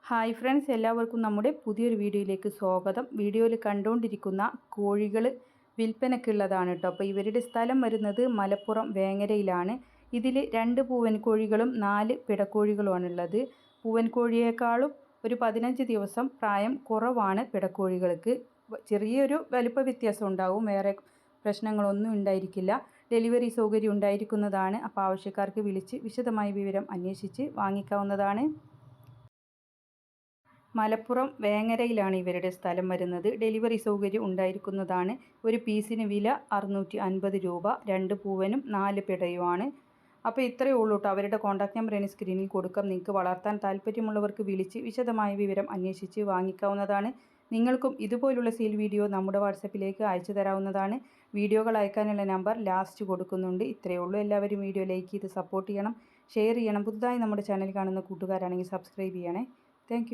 Hi friends, എല്ലാവർക്കും നമ്മുടെ പുതിയൊരു വീഡിയോയിലേക്ക് സ്വാഗതം. വീഡിയോയിൽ കണ്ടുകൊണ്ടിരിക്കുന്ന കോഴികൾ വിൽപ്പനയ്ക്കുള്ളതാണ് കേട്ടോ. അപ്പോൾ ഇവരുടെ സ്ഥലം വരുന്നത് മലപ്പുറം വേങ്ങരയിലാണ്. ഇതിൽ 2 പൂവൻ കോഴികളും 4 പിടക്കോഴികളുമാണുള്ളത്. പൂവൻ കോഴിയേക്കാളും ഒരു 15 ദിവസം പ്രായം കുറവാണ് പിടക്കോഴികൾക്ക്. ചെറിയൊരു വലുപ്പ വ്യത്യാസം ഉണ്ടാവും, വേറെ പ്രശ്നങ്ങളൊന്നും ഉണ്ടായിരിക്കില്ല. ഡെലിവറി സൗകര്യം ഉണ്ടായിരിക്കുന്നതാണ്. അപ്പോൾ ആവശ്യക്കാർക്ക് വിളിച്ച് വിശദമായ വിവരം അന്വേഷിച്ച് വാങ്ങിക്കാവുന്നതാണ്. മലപ്പുറം വേങ്ങരയിലാണ് ഇവരുടെ സ്ഥലം വരുന്നത്. ഡെലിവറി സൗകര്യം ഉണ്ടായിരിക്കുന്നതാണ്. ഒരു പീസിന് വില 650 രൂപ. 2 പൂവനും 4 പിടയുമാണ്. അപ്പോൾ ഇത്രയേ ഉള്ളൂ കേട്ടോ. അവരുടെ കോൺടാക്ട് നമ്പർ എനിക്ക് സ്ക്രീനിൽ കൊടുക്കാം. നിങ്ങൾക്ക് വളർത്താൻ താല്പര്യമുള്ളവർക്ക് വിളിച്ച് വിശദമായ വിവരം അന്വേഷിച്ച് വാങ്ങിക്കാവുന്നതാണ്. നിങ്ങൾക്കും ഇതുപോലുള്ള സെയിൽ വീഡിയോ നമ്മുടെ വാട്സപ്പിലേക്ക് അയച്ചു തരാവുന്നതാണ്. വീഡിയോകൾ അയക്കാനുള്ള നമ്പർ ലാസ്റ്റ് കൊടുക്കുന്നുണ്ട്. ഇത്രയേ ഉള്ളൂ. എല്ലാവരും വീഡിയോ ലൈക്ക് ചെയ്ത് സപ്പോർട്ട് ചെയ്യണം, ഷെയർ ചെയ്യണം. പുതുതായി നമ്മുടെ ചാനൽ കാണുന്ന കൂട്ടുകാരാണെങ്കിൽ സബ്സ്ക്രൈബ് ചെയ്യണേ. താങ്ക്